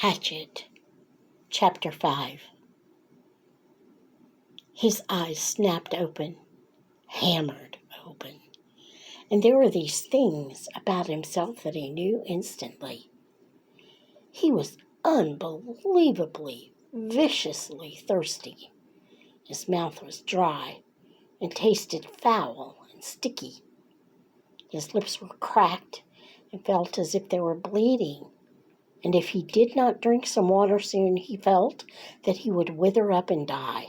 Hatchet, Chapter 5. His eyes snapped open, hammered open, and there were these things about himself that he knew instantly. He was unbelievably, viciously thirsty. His mouth was dry and tasted foul and sticky. His lips were cracked and felt as if they were bleeding. And if he did not drink some water soon, he felt that he would wither up and die.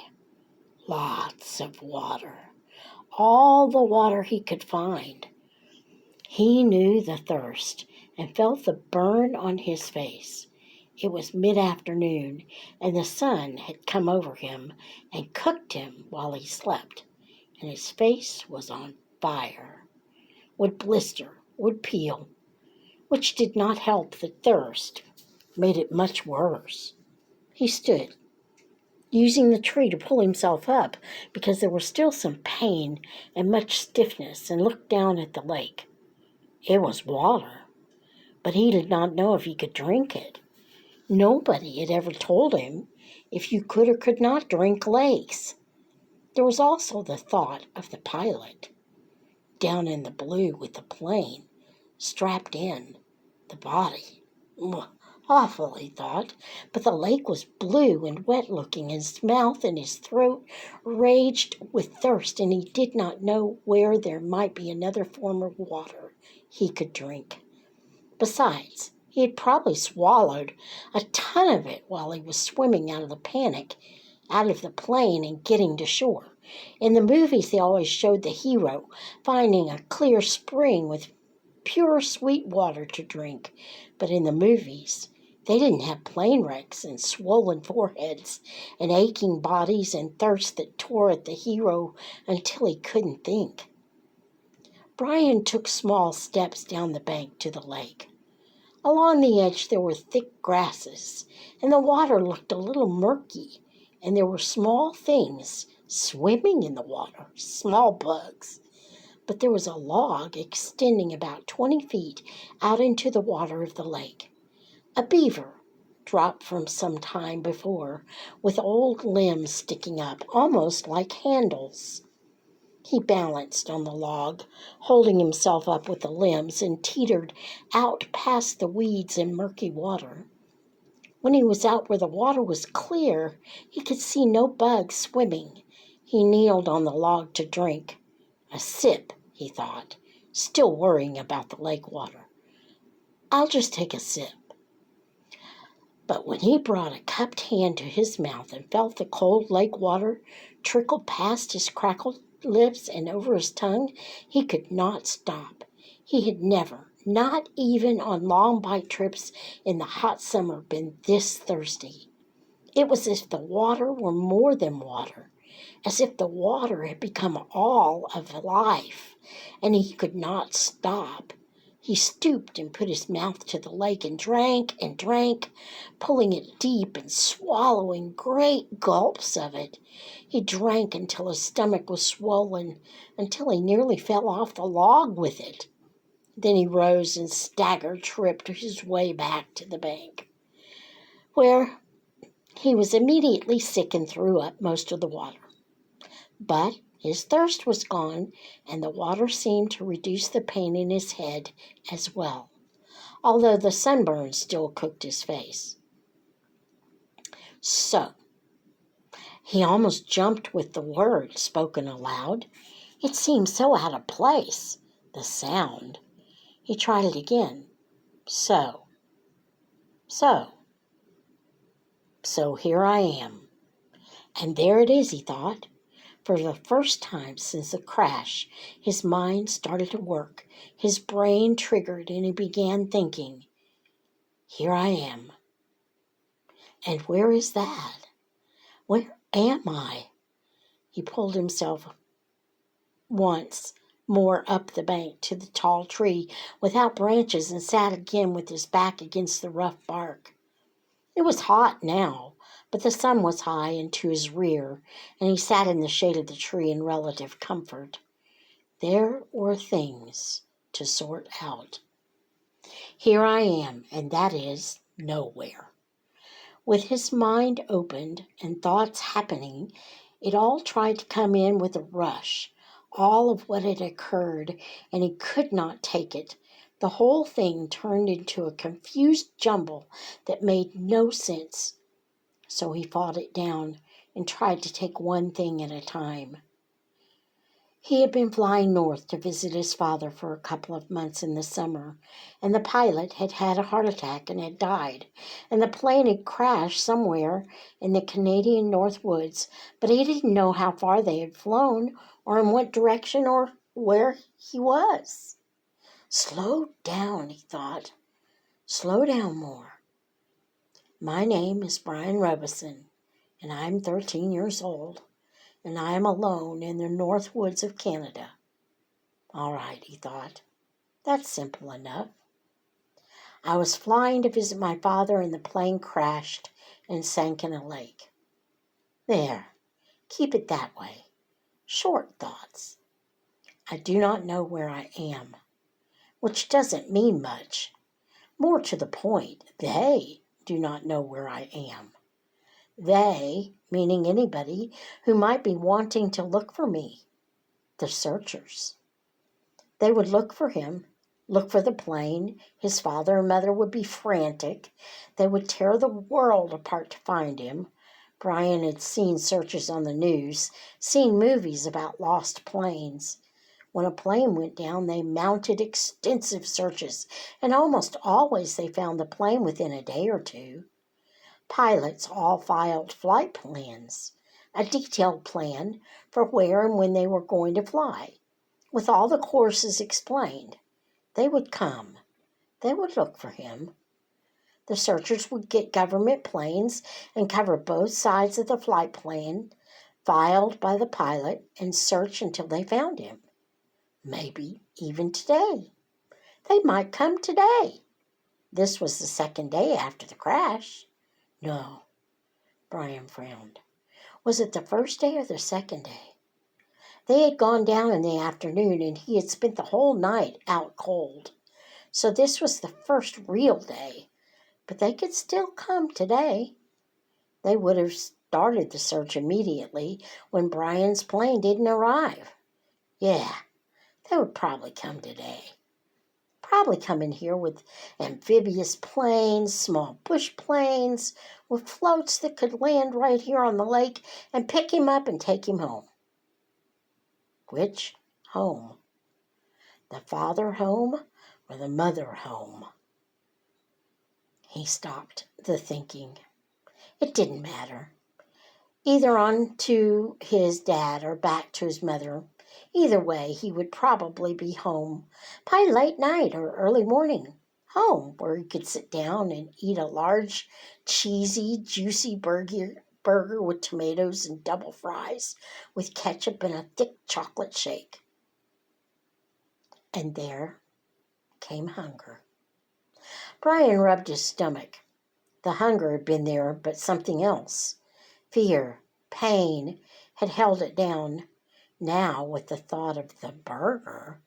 Lots of water. All the water he could find. He knew the thirst and felt the burn on his face. It was mid-afternoon, and the sun had come over him and cooked him while he slept, and his face was on fire. Would blister, would peel, which did not help the thirst, made it much worse. He stood, using the tree to pull himself up because there was still some pain and much stiffness, and looked down at the lake. It was water, but he did not know if he could drink it. Nobody had ever told him if you could or could not drink lakes. There was also the thought of the pilot, down in the blue with the plane, strapped in, the body. Awful, he thought, but the lake was blue and wet-looking. His mouth and his throat raged with thirst, and he did not know where there might be another form of water he could drink. Besides, he had probably swallowed a ton of it while he was swimming out of the plane and getting to shore. In the movies, they always showed the hero finding a clear spring with pure sweet water to drink. But in the movies, they didn't have plane wrecks and swollen foreheads and aching bodies and thirst that tore at the hero until he couldn't think. Brian took small steps down the bank to the lake. Along the edge there were thick grasses, and the water looked a little murky, and there were small things swimming in the water, small bugs. But there was a log extending about 20 feet out into the water of the lake. A beaver, dropped from some time before, with old limbs sticking up, almost like handles. He balanced on the log, holding himself up with the limbs, and teetered out past the weeds and murky water. When he was out where the water was clear, he could see no bugs swimming. He kneeled on the log to drink. A sip, he thought, still worrying about the lake water. I'll just take a sip. But when he brought a cupped hand to his mouth and felt the cold lake water trickle past his crackled lips and over his tongue, he could not stop. He had never, not even on long bike trips in the hot summer, been this thirsty. It was as if the water were more than water, as if the water had become all of life, and he could not stop. He stooped and put his mouth to the lake and drank, pulling it deep and swallowing great gulps of it. He drank until his stomach was swollen, until he nearly fell off the log with it. Then he rose and tripped his way back to the bank, where he was immediately sick and threw up most of the water. But his thirst was gone, and the water seemed to reduce the pain in his head as well, although the sunburn still cooked his face. So, he almost jumped with the word spoken aloud. It seemed so out of place, the sound. He tried it again. So here I am. And there it is, he thought. For the first time since the crash, his mind started to work. His brain triggered, and he began thinking, here I am. And where is that? Where am I? He pulled himself once more up the bank to the tall tree without branches and sat again with his back against the rough bark. It was hot now, but the sun was high and to his rear, and he sat in the shade of the tree in relative comfort. There were things to sort out. Here I am, and that is nowhere. With his mind opened and thoughts happening, it all tried to come in with a rush, all of what had occurred, and he could not take it. The whole thing turned into a confused jumble that made no sense. So he fought it down and tried to take one thing at a time. He had been flying north to visit his father for a couple of months in the summer, and the pilot had had a heart attack and had died, and the plane had crashed somewhere in the Canadian North Woods, but he didn't know how far they had flown or in what direction or where he was. Slow down, he thought. Slow down more. My name is Brian Robeson, and I'm 13 years old, and I am alone in the North Woods of Canada. All right, he thought. That's simple enough. I was flying to visit my father and the plane crashed and sank in a lake. There, keep it that way. Short thoughts. I do not know where I am, which doesn't mean much. More to the point, they do not know where I am. They, meaning anybody who might be wanting to look for me. The searchers. They would look for him, look for the plane. His father and mother would be frantic. They would tear the world apart to find him. Brian had seen searches on the news, seen movies about lost planes. When a plane went down, they mounted extensive searches, and almost always they found the plane within a day or two. Pilots all filed flight plans, a detailed plan for where and when they were going to fly, with all the courses explained. They would come. They would look for him. The searchers would get government planes and cover both sides of the flight plan, filed by the pilot, and search until they found him. Maybe even today. They might come today. This was the second day after the crash. No, Brian frowned. Was it the first day or the second day? They had gone down in the afternoon and he had spent the whole night out cold. So this was the first real day. But they could still come today. They would have started the search immediately when Brian's plane didn't arrive. Yeah, they would probably come today. Probably come in here with amphibious planes, small bush planes, with floats that could land right here on the lake and pick him up and take him home. Which home? The father home or the mother home? He stopped the thinking. It didn't matter. Either on to his dad or back to his mother. Either way, he would probably be home by late night or early morning. Home, where he could sit down and eat a large, cheesy, juicy burger with tomatoes and double fries with ketchup and a thick chocolate shake. And there came hunger. Brian rubbed his stomach. The hunger had been there, but something else. Fear, pain, had held it down. Now, with the thought of the burger,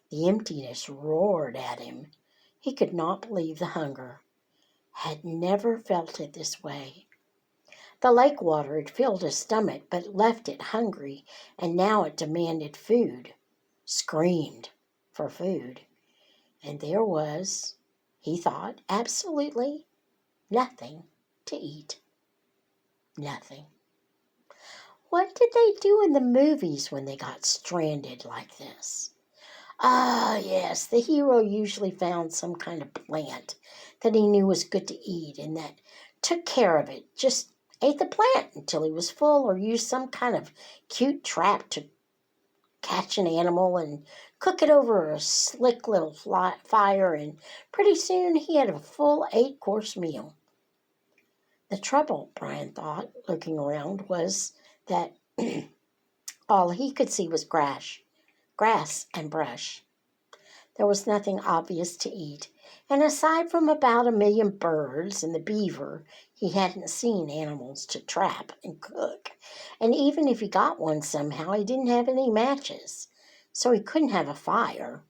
the emptiness roared at him. He could not believe the hunger. Had never felt it this way. The lake water had filled his stomach, but left it hungry, and now it demanded food, screamed for food. And there was, he thought, absolutely nothing to eat. Nothing. What did they do in the movies when they got stranded like this? Ah, yes, the hero usually found some kind of plant that he knew was good to eat and that took care of it, just ate the plant until he was full or used some kind of cute trap to catch an animal and cook it over a slick little fire, and pretty soon he had a full 8-course meal. The trouble, Brian thought, looking around, was that all he could see was grass and brush. There was nothing obvious to eat, and aside from about 1,000,000 birds and the beaver, he hadn't seen animals to trap and cook. And even if he got one somehow, he didn't have any matches, so he couldn't have a fire.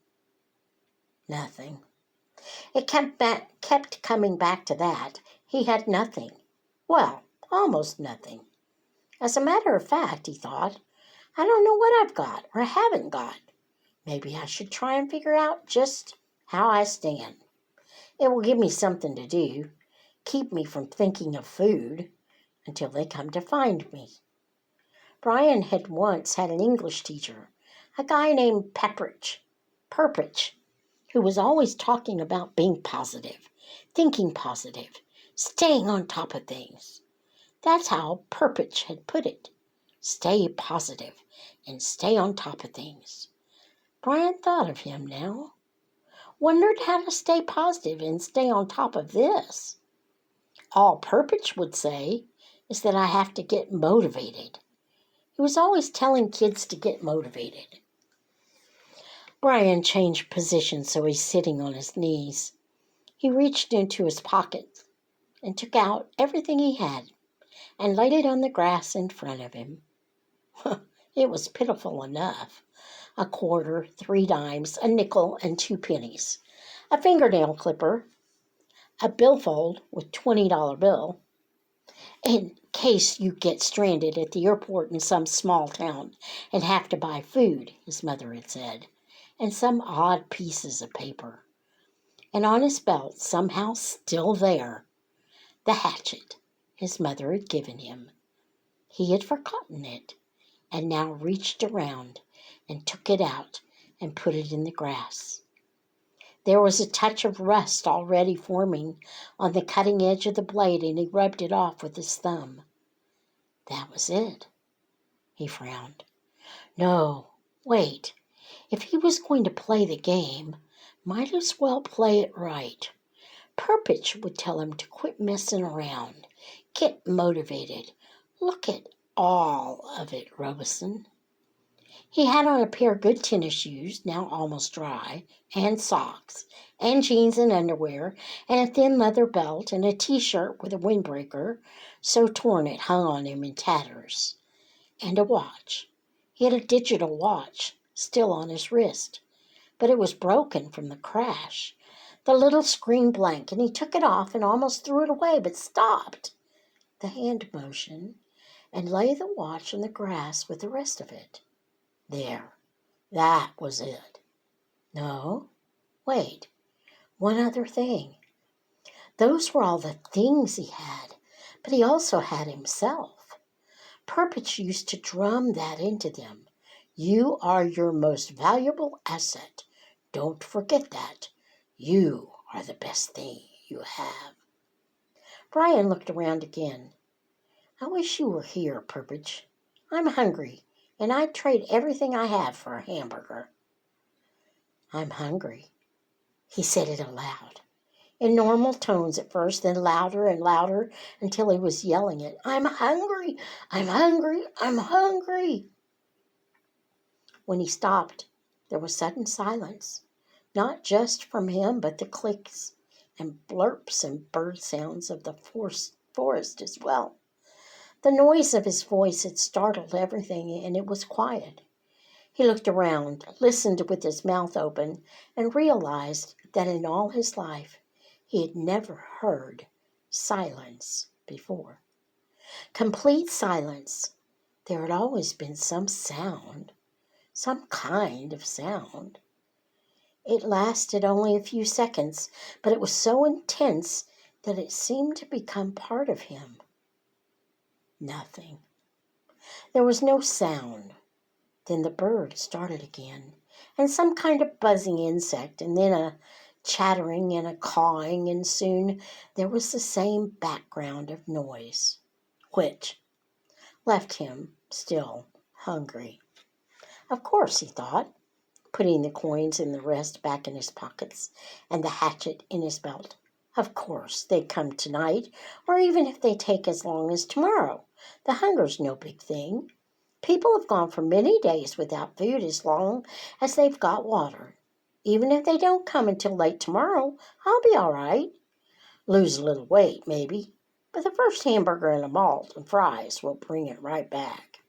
Nothing. It kept coming back to that. He had nothing. Well, almost nothing. As a matter of fact, he thought, I don't know what I've got or haven't got. Maybe I should try and figure out just how I stand. It will give me something to do, keep me from thinking of food until they come to find me. Brian had once had an English teacher, a guy named Purpich, who was always talking about being positive, thinking positive, staying on top of things. That's how Purpich had put it. Stay positive and stay on top of things. Brian thought of him now. Wondered how to stay positive and stay on top of this. All Purpich would say is that I have to get motivated. He was always telling kids to get motivated. Brian changed position so he's sitting on his knees. He reached into his pocket and took out everything he had and laid it on the grass in front of him. It was pitiful enough. A quarter, 3 dimes, a nickel, and 2 pennies. A fingernail clipper, a billfold with $20 bill, in case you get stranded at the airport in some small town and have to buy food, his mother had said, and some odd pieces of paper. And on his belt, somehow still there, the hatchet his mother had given him. He had forgotten it, and now reached around and took it out and put it in the grass. There was a touch of rust already forming on the cutting edge of the blade, and he rubbed it off with his thumb. That was it. He frowned. No, wait. If he was going to play the game, might as well play it right. Purpich would tell him to quit messing around. Get motivated. Look at all of it, Robeson. He had on a pair of good tennis shoes, now almost dry, and socks, and jeans and underwear, and a thin leather belt, and a T-shirt with a windbreaker, so torn it hung on him in tatters, and a watch. He had a digital watch, still on his wrist, but it was broken from the crash. The little screen blank, and he took it off and almost threw it away, but stopped the hand motion and lay the watch in the grass with the rest of it. There, that was it. No, wait, one other thing. Those were all the things he had, but he also had himself. Purpich used to drum that into them. You are your most valuable asset. Don't forget that. You are the best thing you have. Brian looked around again. I wish you were here, Purpich. I'm hungry, and I'd trade everything I have for a hamburger. I'm hungry. He said it aloud, in normal tones at first, then louder and louder until he was yelling it. I'm hungry, I'm hungry, I'm hungry. When he stopped, there was sudden silence, not just from him, but the clicks and blurps and bird sounds of the forest as well. The noise of his voice had startled everything, and it was quiet. He looked around, listened with his mouth open, and realized that in all his life he had never heard silence before. Complete silence. There had always been some sound, some kind of sound. It lasted only a few seconds, but it was so intense that it seemed to become part of him. Nothing. There was no sound. Then the bird started again, and some kind of buzzing insect, and then a chattering and a cawing, and soon there was the same background of noise, which left him still hungry. Of course, he thought, putting the coins and the rest back in his pockets and the hatchet in his belt. Of course, they come tonight, or even if they take as long as tomorrow. The hunger's no big thing. People have gone for many days without food as long as they've got water. Even if they don't come until late tomorrow, I'll be all right. Lose a little weight, maybe, but the first hamburger and a malt and fries will bring it right back.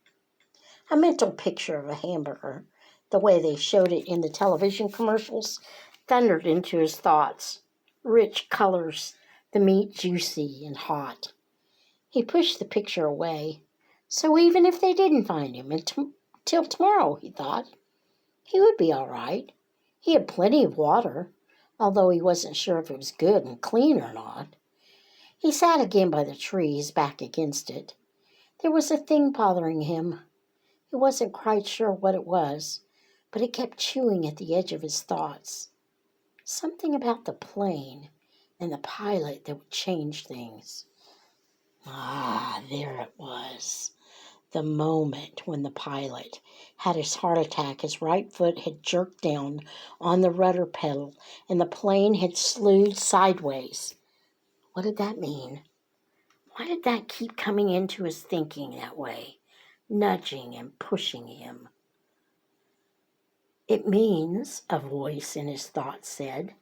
A mental picture of a hamburger, the way they showed it in the television commercials, thundered into his thoughts. Rich colors, the meat juicy and hot. He pushed the picture away. So even if they didn't find him until tomorrow, he thought, he would be all right. He had plenty of water, although he wasn't sure if it was good and clean or not. He sat again by the tree, his back against it. There was a thing bothering him. He wasn't quite sure what it was, but it kept chewing at the edge of his thoughts. Something about the plane and the pilot that would change things. Ah, there it was. The moment when the pilot had his heart attack, his right foot had jerked down on the rudder pedal and the plane had slewed sideways. What did that mean? Why did that keep coming into his thinking that way, nudging and pushing him? It means, a voice in his thoughts said,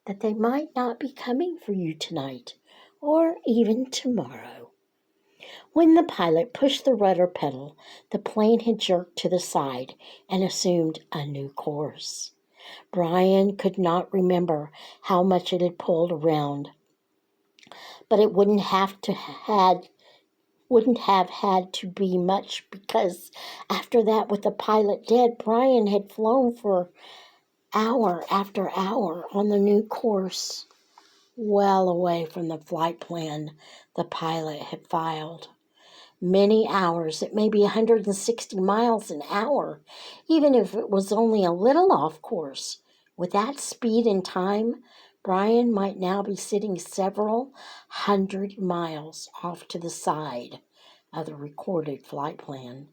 that they might not be coming for you tonight, or even tomorrow. When the pilot pushed the rudder pedal, the plane had jerked to the side and assumed a new course. Brian could not remember how much it had pulled around, but it wouldn't have had to be much, because after that, with the pilot dead, Brian had flown for hour after hour on the new course, well away from the flight plan the pilot had filed. Many hours, at maybe 160 miles an hour, even if it was only a little off course. With that speed and time, Brian might now be sitting several 100 miles off to the side of the recorded flight plan.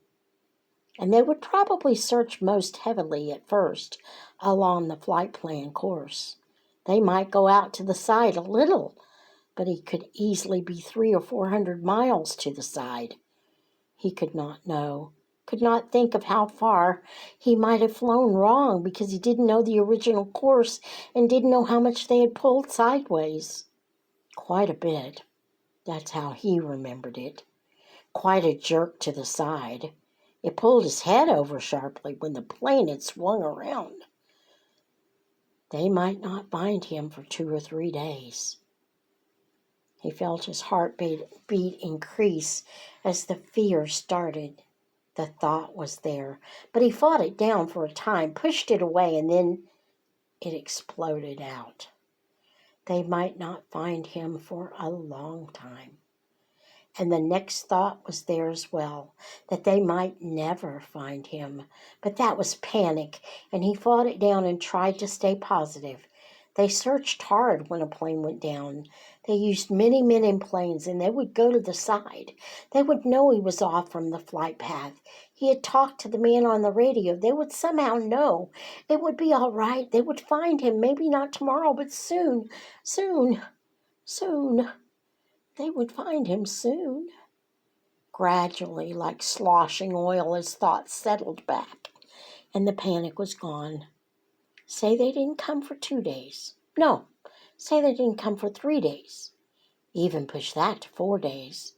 And they would probably search most heavily at first along the flight plan course. They might go out to the side a little, but he could easily be 300 or 400 miles to the side. He could not know, could not think of how far he might have flown wrong because he didn't know the original course and didn't know how much they had pulled sideways. Quite a bit. That's how he remembered it. Quite a jerk to the side. It pulled his head over sharply when the plane had swung around. They might not find him for 2 or 3 days. He felt his heartbeat increase as the fear started. The thought was there, but he fought it down for a time, pushed it away, and then it exploded out. They might not find him for a long time. And the next thought was there as well, that they might never find him. But that was panic, and he fought it down and tried to stay positive. They searched hard when a plane went down. They used many men in planes, and they would go to the side. They would know he was off from the flight path. He had talked to the man on the radio. They would somehow know. It would be all right. They would find him, maybe not tomorrow, but soon. They would find him soon. Gradually, like sloshing oil, his thoughts settled back, and the panic was gone. Say they didn't come for 2 days. No, say they didn't come for 3 days. Even push that to 4 days.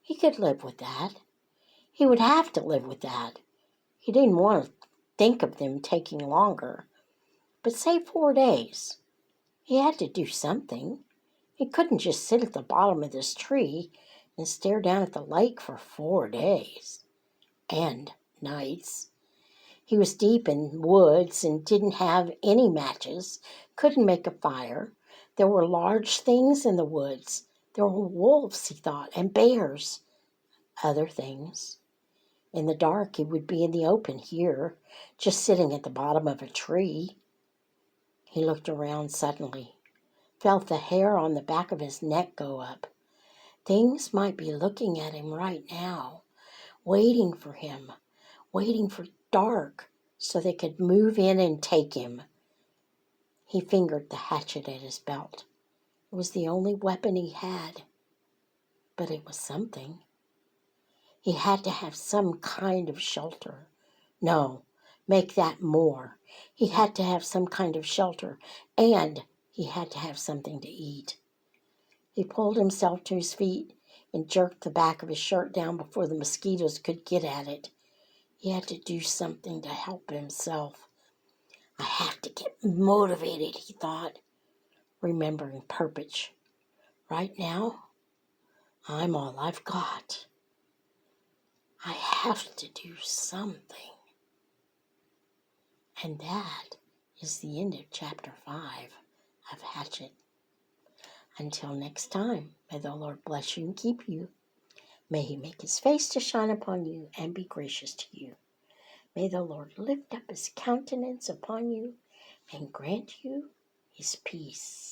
He could live with that. He would have to live with that. He didn't want to think of them taking longer. But say 4 days. He had to do something. He couldn't just sit at the bottom of this tree and stare down at the lake for 4 days. And nights. He was deep in woods and didn't have any matches, couldn't make a fire. There were large things in the woods. There were wolves, he thought, and bears. Other things. In the dark, he would be in the open here, just sitting at the bottom of a tree. He looked around suddenly, felt the hair on the back of his neck go up. Things might be looking at him right now, waiting for him, waiting for dark so they could move in and take him. He fingered the hatchet at his belt. It was the only weapon he had, but it was something. He had to have some kind of shelter. No, make that more. He had to have some kind of shelter, and he had to have something to eat. He pulled himself to his feet and jerked the back of his shirt down before the mosquitoes could get at it. He had to do something to help himself. I have to get motivated, he thought, remembering Perpich. Right now, I'm all I've got. I have to do something. And that is the end of chapter 5 of Hatchet. Until next time, may the Lord bless you and keep you. May he make his face to shine upon you and be gracious to you. May the Lord lift up his countenance upon you and grant you his peace.